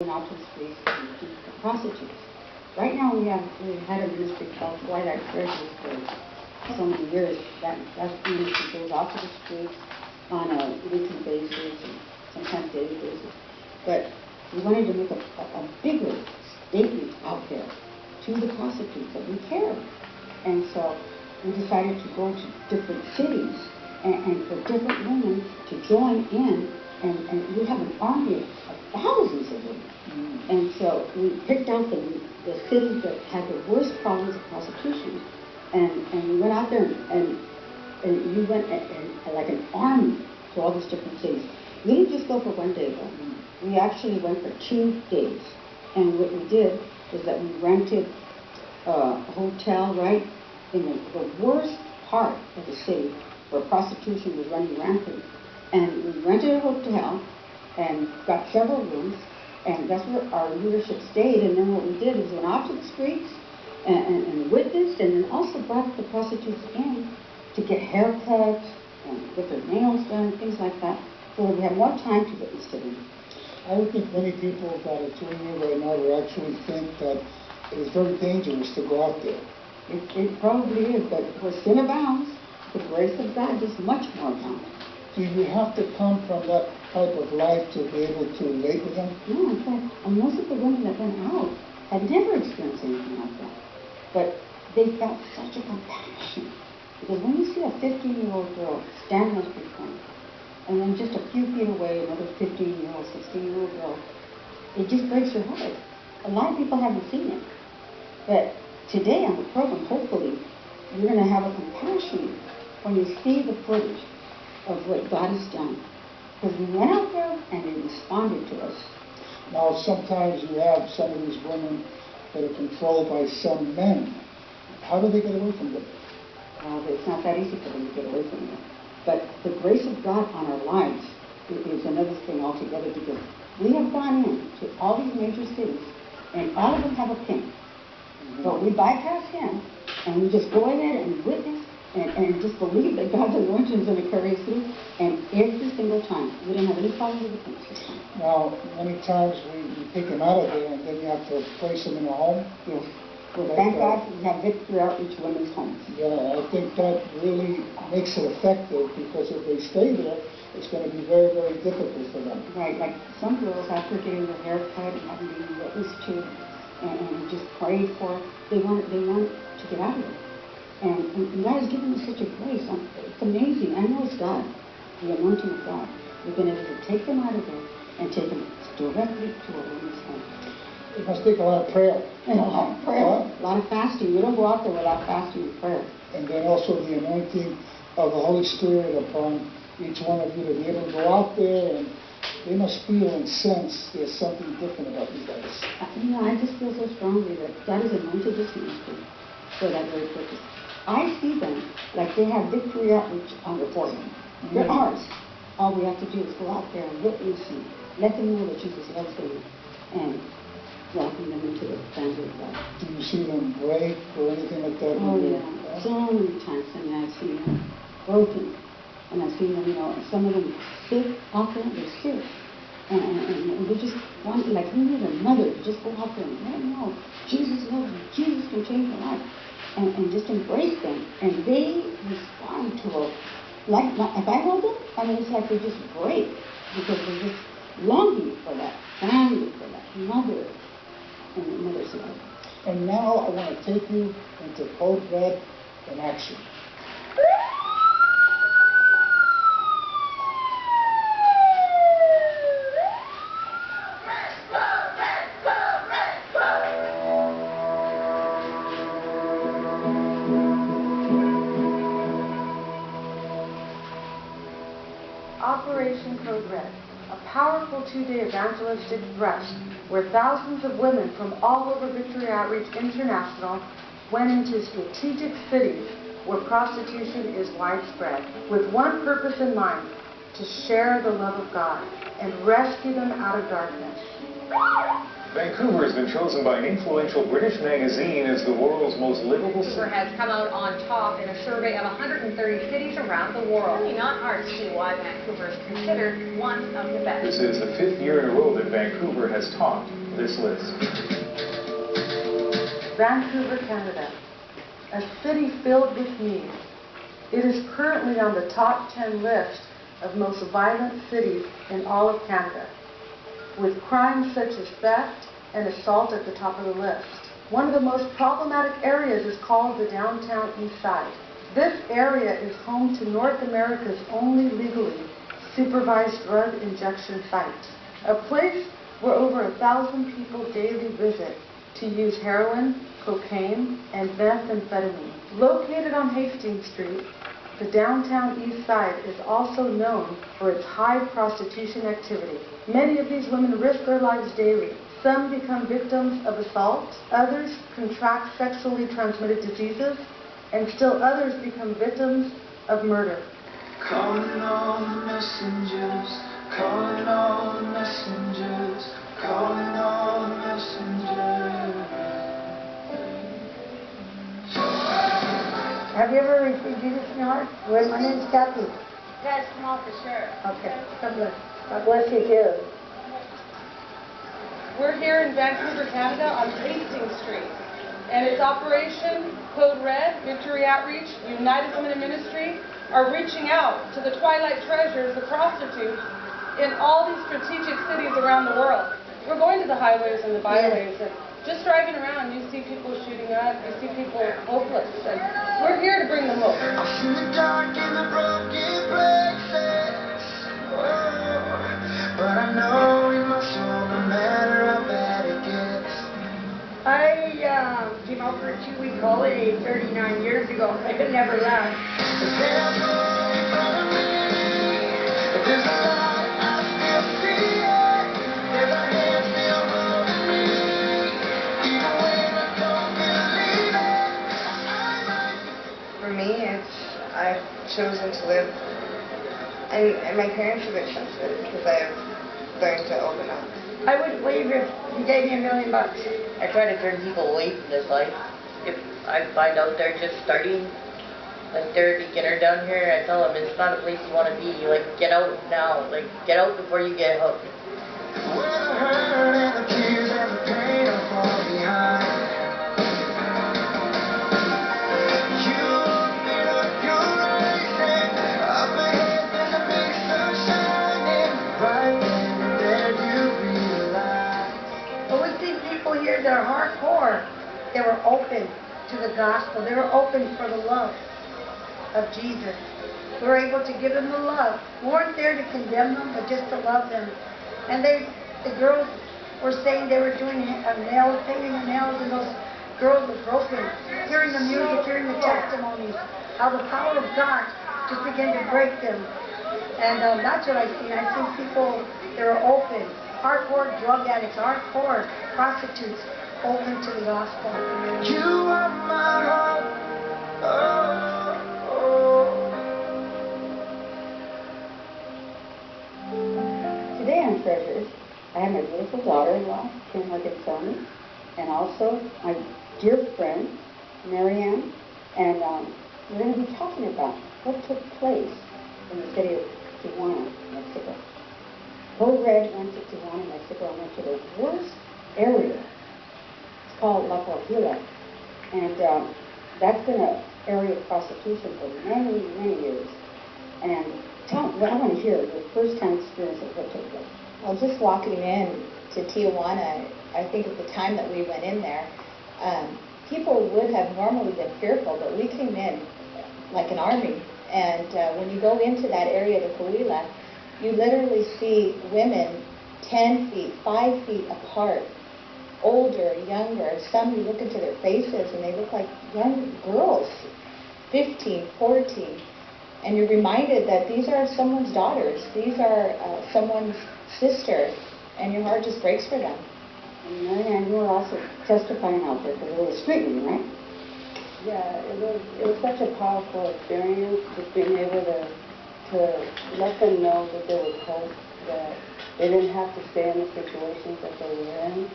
out to the streets to prostitutes. Right now we had a ministry called Twilight Treasures for so many years. That ministry goes out to the streets on a weekly basis and sometimes daily basis. But we wanted to make a bigger statement out there to the prostitutes that we care. And so we decided to go to different cities and for different women to join in, and we have an army of thousands of women. And so we picked out the cities that had the worst problems of prostitution, and we went out there and we went like an army to all these different cities. We didn't just go for one day though. We actually went for 2 days. And what we did was that we rented a hotel right in the worst part of the city where prostitution was running rampant. And we rented a hotel and got several rooms, and that's where our leadership stayed. And then what we did is went out to the streets and witnessed, and then also brought the prostitutes in to get haircuts and get their nails done, things like that, so that we have more time to witness to them. I would think many people that are tuning in right now would actually think that it is very dangerous to go out there. It probably is, but where sin abounds, the grace of God is much more abound. Do you have to come from that type of life to be able to relate with them? No, in fact, most of the women that went out had never experienced anything like that. But they felt such a compassion. Because when you see a 15-year-old girl stand on the street corner, and then just a few feet away, another 15-year-old, 16-year-old girl, it just breaks your heart. A lot of people haven't seen it. But today on the program, hopefully, you're going to have a compassion when you see the footage of what God has done. Because we went out there and they responded to us. Now, sometimes you have some of these women that are controlled by some men. How do they get away from them? It's not that easy for them to get away from them. But the grace of God on our lives is another thing altogether, because we have gone in to all these major cities, and all of them have a king. But we bypass him, and we just go ahead and witness, and just believe that God's anointing is going to carry us through. And every single time, we didn't have any problems with the police this time. Now, many times we take them out of there, and then you have to place them in a home. Yes. Well, thank God we have victory out each women's homes. Yeah, I think that really makes it effective, because if they stay there, it's going to be very, very difficult for them. Right, like some girls, after getting their hair cut and having been witnessed to and just prayed for, they want to get out of it. And God has given us such a grace. It's amazing. I know it's God, the anointing of God. We've been able to take them out of there and take them directly to a woman's home. It must take a lot of prayer. And a lot of prayer, a lot of fasting. You don't go out there without fasting and prayer. And then also the anointing of the Holy Spirit upon each one of you to be able to go out there, and they must feel and sense there's something different about you guys. I just feel so strongly that God has anointed this ministry for that very purpose. I see them like they have victory outreach on their forehead. They're ours. All we have to do is go out there and witness and let them know that Jesus loves them and welcome them into the family of God. Do you see them break or anything like that? Oh, yeah. So many times. I've seen them broken. And I've seen them, some of them sick out there. They're sick. And they just want, like, we need a mother to just go out there and let them know Jesus loves you. Jesus can change your life. And just embrace them. And they respond to it. Like, if I hold them, it's like they just break. Because they're just longing for that family, for that mother. And the mother's love. And now I want to take you into Code Red in action. Operation Code Red, a powerful 2-day evangelistic thrust where thousands of women from all over Victory Outreach International went into strategic cities where prostitution is widespread, with one purpose in mind: to share the love of God and rescue them out of darkness. Vancouver has been chosen by an influential British magazine as the world's most livable Vancouver city. has come out on top in a survey of 130 cities around the world. It's really not hard to see why Vancouver is considered one of the best. This is the 5th year in a row that Vancouver has topped this list. Vancouver, Canada, a city filled with needs. It is currently on the top 10 list of most violent cities in all of Canada, with crimes such as theft and assault at the top of the list. One of the most problematic areas is called the downtown east side. This area is home to North America's only legally supervised drug injection site, a place where over 1,000 people daily visit to use heroin, cocaine, and methamphetamine. Located on Hastings Street, the downtown east side is also known for its high prostitution activity. Many of these women risk their lives daily. Some become victims of assault, others contract sexually transmitted diseases, and still others become victims of murder. Calling all the messengers, calling all the messengers, calling all the messengers. Have you ever received Jesus in your heart? Well, my name's Kathy. Guys, come on for sure. Okay, God bless. God bless you too. We're here in Vancouver, Canada on Hastings Street, and it's Operation Code Red, Victory Outreach, United Women in Ministry are reaching out to the twilight treasures, the prostitutes, in all these strategic cities around the world. We're going to the highways and the byways, and just driving around, you see people shooting up, you see people hopeless, and we're here to bring them hope. I see the dark in the broken places, but I know in my soul, no matter how bad it gets. I came out for a 2-week holiday 39 years ago. I could never left. There's devil in front of me, but there's a light, I still see it. There's a hand still holding me, even when I don't believe it. For me, I've chosen to live, and my parents are a bit sensitive because I've learned to open up. I wouldn't leave if you gave me $1 million. I try to turn people away from this life. If I find out they're just starting, like they're a beginner down here, I tell them it's not a place you want to be. Like, get out now. Like, get out before you get hooked. Where the hurt and the tears and the pain are far behind. You open up your eyes and up ahead there's a big sun shining. Right then and there you realize. But we see people here that are hardcore. They were open to the gospel. They were open for the love of Jesus. We were able to give them the love. We weren't there to condemn them, but just to love them. And the girls were saying they were doing nails, painting the nails, and those girls were broken. Hearing the music, hearing the testimonies, how the power of God just began to break them. And that's what I see. I see people that are open, hardcore drug addicts, hardcore prostitutes, open to the gospel. You are my hope. Today on Treasures, I have my beautiful daughter-in-law, Kim Morgan-Sony, and also my dear friend, Marianne, and we're going to be talking about what took place in the city of Tijuana, Mexico. Code Red went to Tijuana, Mexico, and went to the worst area. It's called La Cuajila, and that's been an area of prostitution for many, many years. And I want to hear your first-time experience of what took place. Well, just walking in to Tijuana, I think at the time that we went in there, people would have normally been fearful, but we came in like an army. And when you go into that area of the Coahuila, you literally see women 10 feet, 5 feet apart, older, younger. Some you look into their faces and they look like young girls, 15, 14. And you're reminded that these are someone's daughters. These are someone's sister. And your heart just breaks for them. And Marianne, you were also testifying out there because it was street meeting, right? Yeah, it was such a powerful experience, just being able to let them know that there was hope, that they didn't have to stay in the situations that they were in,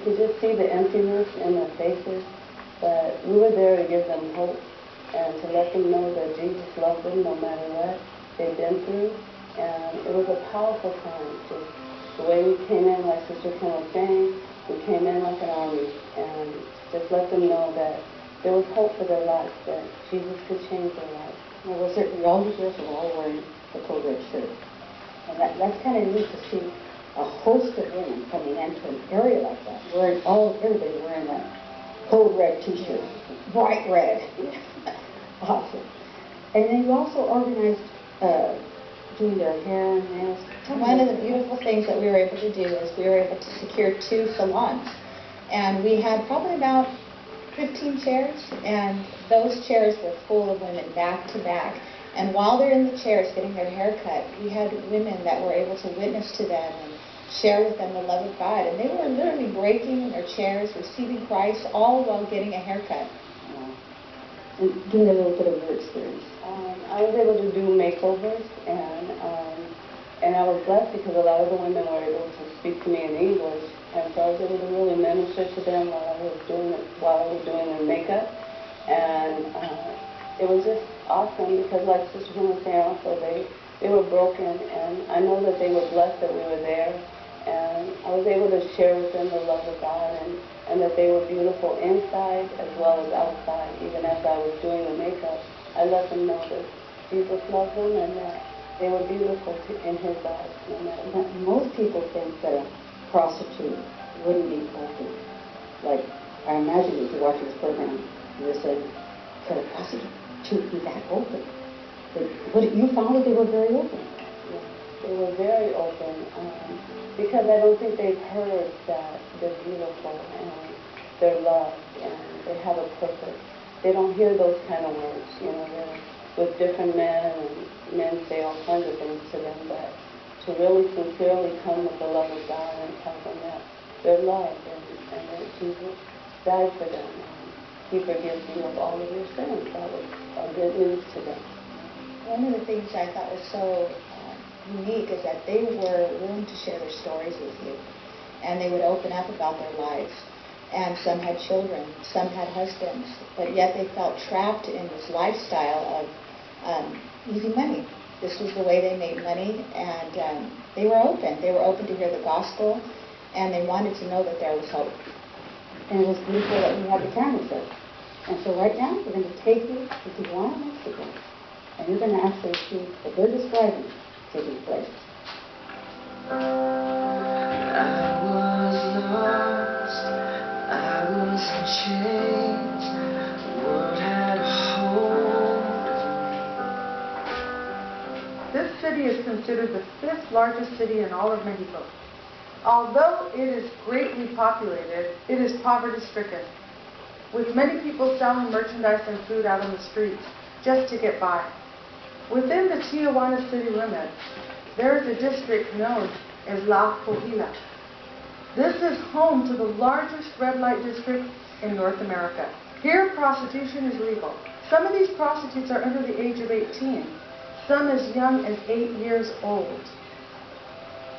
could just see the emptiness in their faces. But we were there to give them hope and to let them know that Jesus loved them no matter what they've been through. And it was a powerful time. Just the way we came in, like Sister Kim was saying, we came in like an army and just let them know that there was hope for their lives, that Jesus could change their lives. Well, was it the older girls were all wearing the code red shirt? And that's kind of neat to see a host of women coming into an area like that, everybody wearing that code red t-shirt, bright red. Awesome. And then you also organized doing their hair and nails. One of the beautiful things that we were able to do is we were able to secure 2 salons. And we had probably about 15 chairs, and those chairs were full of women back to back. And while they're in the chairs getting their hair cut, we had women that were able to witness to them and share with them the love of God. And they were literally breaking in their chairs, receiving Christ, all while getting a haircut. And give me a little bit of your experience. I was able to do makeovers, and I was blessed because a lot of the women were able to speak to me in English, and so I was able to really minister to them while I was doing their makeup, and it was just awesome because, like Sister Kim was saying, also they were broken, and I know that they were blessed that we were there, and I was able to share with them the love of God and that they were beautiful inside as well as outside. Even as I was doing the makeup, I let them know that Jesus loved them and that they were beautiful in His eyes. Most people think that a prostitute wouldn't be open. Like, I imagine if you're watching this program, you're saying, could a prostitute be that open? But you found that they were very open. Yeah, they were very open because I don't think they've heard that they're beautiful and they're loved and they have a purpose. They don't hear those kind of words, they're with different men, and men say all kinds of things to them, but to really sincerely come with the love of God and tell them that they're loved and that Jesus died for them and He forgives you of all of your sins. That was good news to them. One of the things I thought was so unique is that they were willing to share their stories with you, and they would open up about their lives. And some had children, some had husbands, but yet they felt trapped in this lifestyle of easy money. This was the way they made money, and they were open. They were open to hear the gospel, and they wanted to know that there was hope. And it was beautiful that we had the camera set. And so right now, we're going to take you to Tijuana, Mexico, and you're going to actually see what they're describing taking place. I was lost, I was in chains, what had a hold of me. This city is considered the 5th largest city in all of Mexico. Although it is greatly populated, it is poverty-stricken, with many people selling merchandise and food out on the streets just to get by. Within the Tijuana city limits, there is a district known as La Covila. This is home to the largest red light district in North America. Here, prostitution is legal. Some of these prostitutes are under the age of 18, some as young as 8 years old.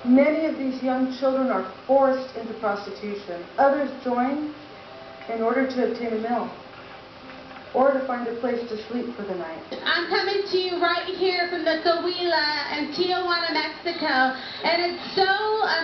Many of these young children are forced into prostitution. Others join in order to obtain a meal or to find a place to sleep for the night. I'm coming to you right here from the Coahuila in Tijuana, Mexico, and it's so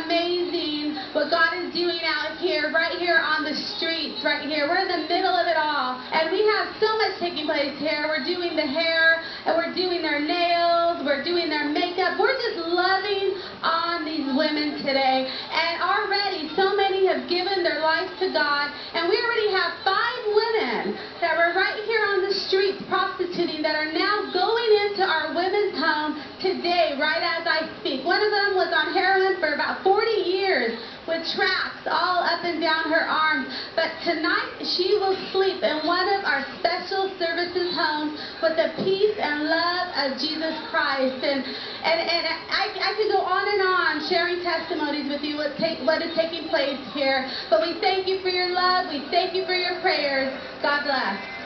amazing what God is doing out here, right here on the streets, right here. We're in the middle of it all, and we have so much taking place here. We're doing the hair, and we're doing their nails, we're doing their makeup. We're just loving on these women today, and already so many have given their life to God, and we already have 5 women that were right here on the streets prostituting that are now going into our women's home today, right as I speak. One of them was on heroin for about 40 years with tracks all up and down her arms, but tonight she will sleep in one of our special services homes with the peace and love of Jesus Christ. And I could go on and on sharing testimonies with you what is taking place here, but we thank you for your love, we thank you for your prayers. God bless.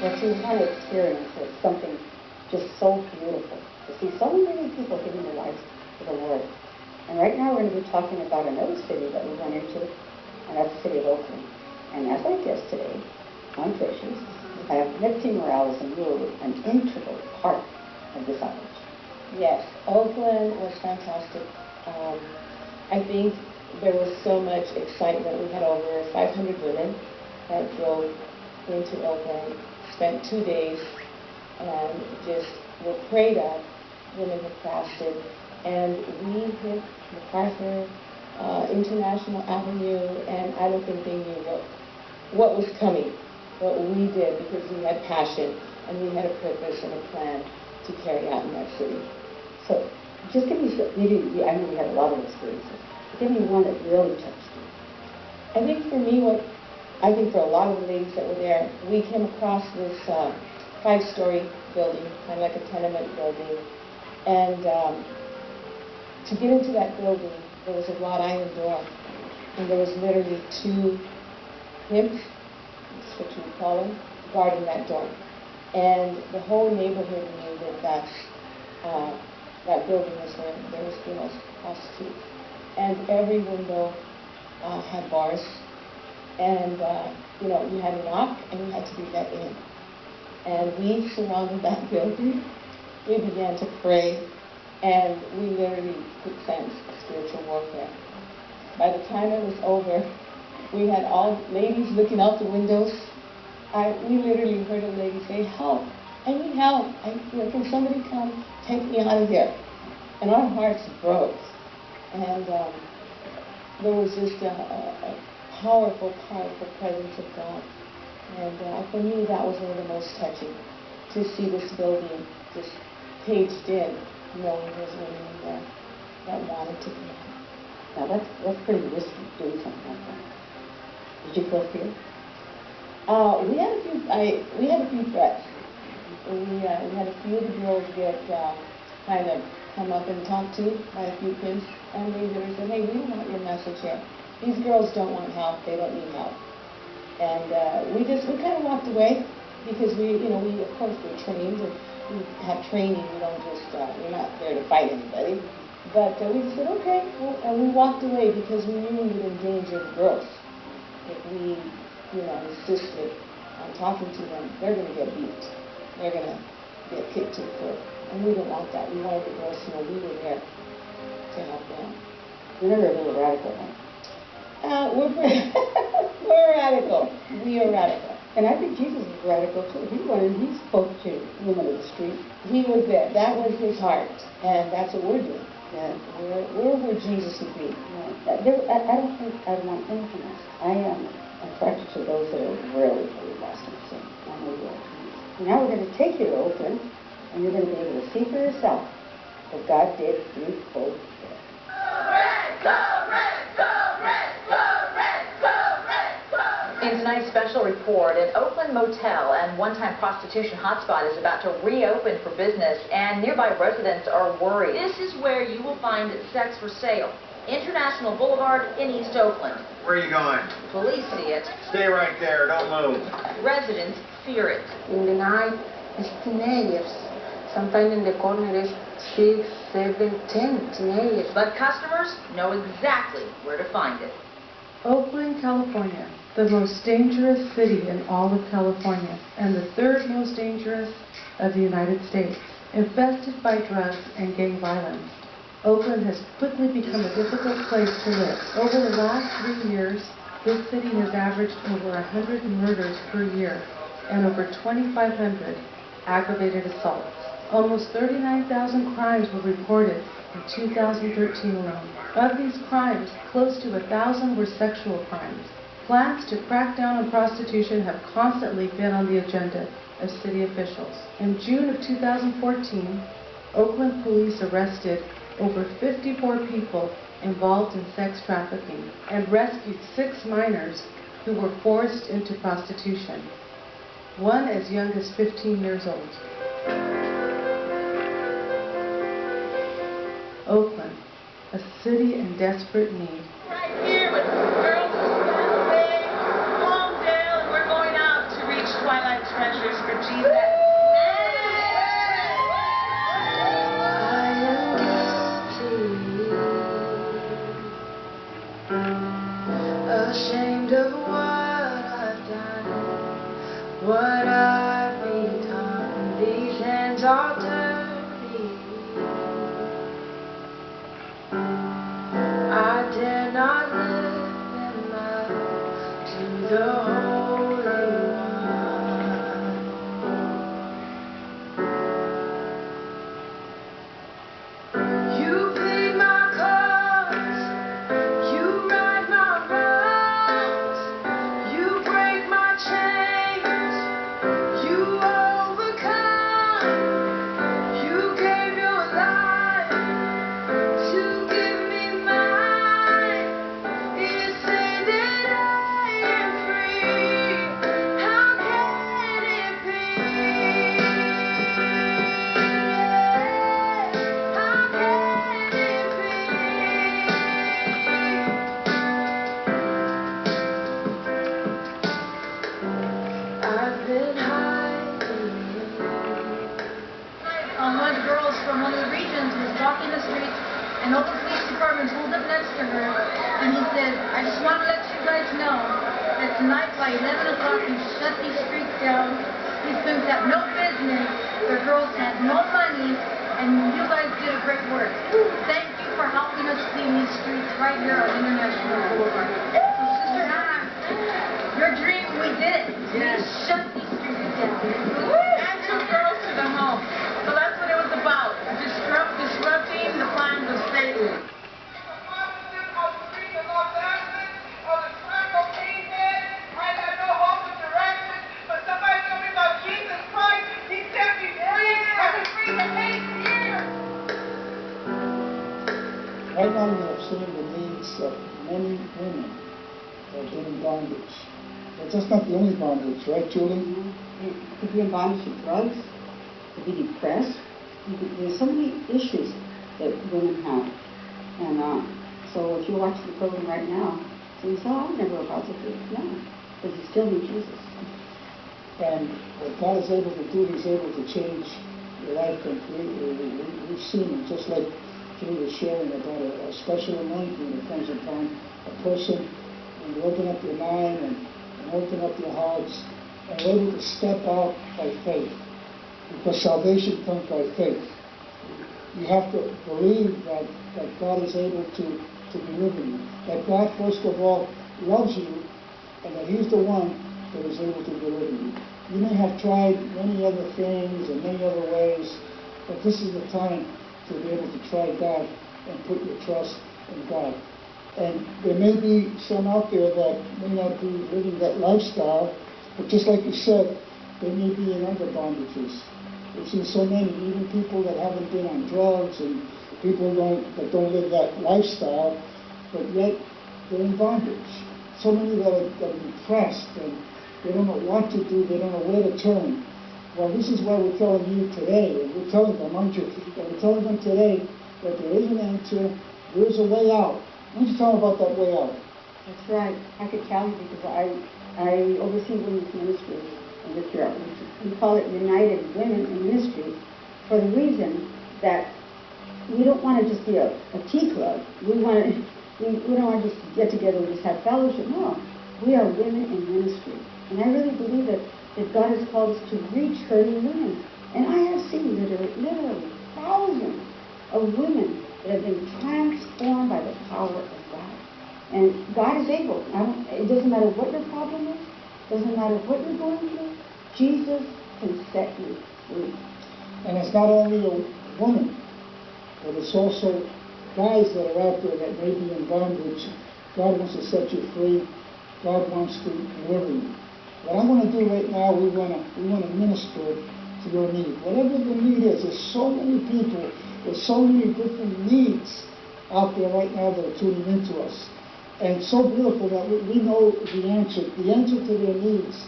But to kind of experience it, something just so beautiful, to see so many people giving their lives to the Lord. And right now we're going to be talking about another city that we went into, and that's the city of Oakland. And as our guest today, on Fishes, we have Mitzi Parels, and you were an integral part of this outreach. Yes, Oakland was fantastic. I think there was so much excitement. We had over 500 women that drove into Oakland, spent 2 days, and just were prayed up. Women had fasted, and we hit MacArthur, International Avenue, and I don't think they knew what was coming. But we did, because we had passion, and we had a purpose and a plan to carry out in that city. So, just give me, I know we had a lot of experiences, but give me one that really touched you. I think for me, for a lot of the ladies that were there, we came across this 5-story building, kind of like a tenement building, and to get into that building, there was a wrought iron door, and there was literally 2 pimps, that's what you would call them, guarding that door. And the whole neighborhood knew that that building was where there was female prostitutes. And every window had bars. And, you had to knock and you had to be let in. And we surrounded that building. We began to pray. And we literally could sense spiritual warfare. By the time it was over, we had all ladies looking out the windows. We literally heard a lady say, "Help, I need help. Can somebody come take me out of here?" And our hearts broke. And there was just a powerful, powerful presence of God. And for me, that was one of the most touching, to see this building just caged in, knowing there's women in there that wanted to come out. Now that's pretty risky, doing something like that. Did you feel fear? We had a few threats. We had a few of the girls get kind of come up and talked to by a few pimps, and they literally said, "Hey, we don't want your message here. These girls don't want help. They don't need help." And we kind of walked away, because we of course we're trained and we have training. We don't just we're not there to fight anybody. But we just said, okay, and we walked away, because we knew we would endanger the girls if we insisted on talking to them. They're going to get beat. They're going to get kicked to the curb. And we didn't want that. We wanted the girls to know we were there to help them. You're never a little radical, huh? We're radical. We are radical. And I think Jesus was radical too. He spoke to women of the street. He was there. That was his heart. And that's what we're doing. Yeah. We're where Jesus would be. Yeah. I don't think I want anything else. I am attracted to those that are really, really lost in sin. I know you are. Now we're going to take you to Oakland, and you're going to be able to see for yourself what God did through both. In tonight's special report, an Oakland motel and one-time prostitution hotspot is about to reopen for business, and nearby residents are worried. This is where you will find sex for sale. International Boulevard in East Oakland. Where are you going? Police see it. Stay right there. Don't move. Residents fear it. In the night, it's teenagers. Sometimes in the corner is 6, 7, 10 teenagers. But customers know exactly where to find it. Oakland, California, the most dangerous city in all of California, and the 3rd most dangerous of the United States, infested by drugs and gang violence. Oakland has quickly become a difficult place to live. Over the last 3 years, this city has averaged over 100 murders per year and over 2,500 aggravated assaults. Almost 39,000 crimes were reported in 2013 alone. Of these crimes, close to 1,000 were sexual crimes. Plans to crack down on prostitution have constantly been on the agenda of city officials. In June of 2014, Oakland police arrested over 54 people involved in sex trafficking and rescued 6 minors who were forced into prostitution, one as young as 15 years old. Oakland, a city in desperate need. Right here with girls in Santa Fe, Palmdale, and we're going out to reach Twilight Treasures for Ashamed of what I've done, what I've become. These hands are dirty. I dare not lift them up to the Holy One. You paid my cost. You right my wrongs. You break my chains. You overcome. You gave your life to give me mine. You say that I am free. How can it be? How can it be? I've been hiding. One of the girls from one of the regions was walking the streets, and all the police department pulled up next to her, and he said, I just want to let you guys know that tonight by 11 o'clock you shut these streets down. These pimps have no business, the girls had no money, and you guys did a great work. Thank you for helping us clean these streets right here on International Boulevard. So Sister Hannah, your dream, we did it. We shut these streets down. And took girls to the home. So that's what it was about. Disrupting the plans of Satan. Right now we have seen the needs of many women that have been in bondage. But that's not the only bondage, right, Julie? It could be in bondage to drugs, could be depressed. There's so many issues that women have. And so if you watch the program right now, so you say, oh, I'm never a prostitute. No, because you still need Jesus. And what God is able to do, He's able to change your life completely. We've seen it, just like Julie was sharing about a special anointing that comes upon a person when you open up your mind and open up your hearts and are able to step out by faith. Because salvation comes by faith. You have to believe that God is able to deliver you. That God, first of all, loves you, and that He's the one that is able to deliver you. You may have tried many other things and many other ways, but this is the time to be able to try God and put your trust in God. And there may be some out there that may not be living that lifestyle, but just like you said, they may be in other bondages. We've seen so many, even people that haven't been on drugs and people that don't live that lifestyle, but yet they're in bondage. So many that are depressed and they don't know what to do, they don't know where to turn. Well, this is why we're telling you today, and we're telling them, aren't you? And we're telling them today that there is an answer, there is a way out. Why don't you tell them about that way out? That's right. I could tell you because I oversee women's ministry in Victory Outreach. We call it United Women in Ministry for the reason that we don't want to just be a tea club. We don't want to just get together and just have fellowship. No, we are women in ministry. And I really believe that God has called us to reach hurting women. And I have seen literally thousands of women that have been transformed by the power of God. And God is able. It doesn't matter what your problem is. It doesn't matter what you're going through. Jesus can set you free. And it's not only a woman, but it's also guys that are out there that may be in bondage. God wants to set you free. God wants to deliver you. What I'm going to do right now, we want to minister to your need. Whatever the need is, there's so many people, there's so many different needs out there right now that are tuning into us. And it's so beautiful that we know the answer. The answer to their needs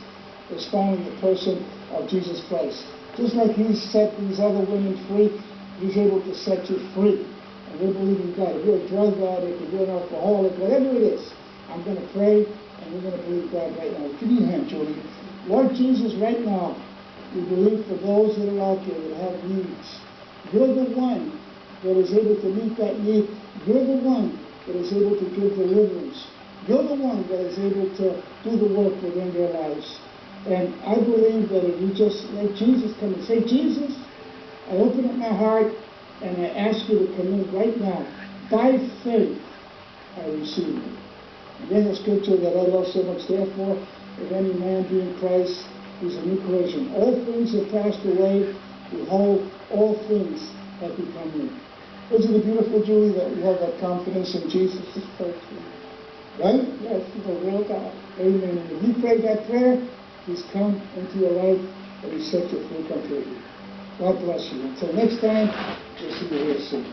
is found in the person of Jesus Christ. Just like He set these other women free, He's able to set you free. And we believe in God. If you're a drug addict, if you're an alcoholic, whatever it is, I'm going to pray, and we're going to believe God right now. Give me a hand, Julie. Lord Jesus, right now, We believe for those that are out there that have needs. You're the one that is able to meet that need. You're the one that is able to give deliverance. You're the one that is able to do the work within their lives. And I believe that if you just let Jesus come and say, Jesus, I open up my heart and I ask you to come in right now. By faith, I receive it. And then the scripture that I love so much, therefore, if any man be in Christ, he's a new creation. All things have passed away. Behold, all things have become new. Isn't it beautiful, Julie, that we have that confidence in Jesus? It's so true. Right? Yes, he's a real God. Amen. And if you pray that prayer, he's come into your life and he set you free completely. God bless you. Until next time, we'll see you here soon.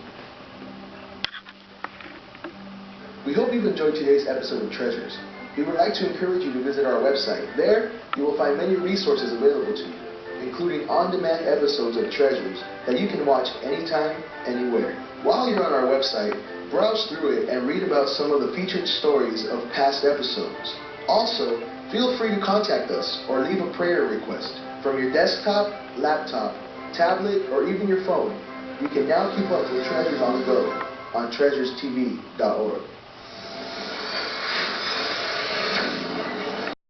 We hope you've enjoyed today's episode of Treasures. We would like to encourage you to visit our website. There, you will find many resources available to you, including on-demand episodes of Treasures that you can watch anytime, anywhere. While you're on our website, browse through it and read about some of the featured stories of past episodes. Also, feel free to contact us or leave a prayer request. From your desktop, laptop, tablet, or even your phone, you can now keep up with Treasures on the go on treasurestv.org.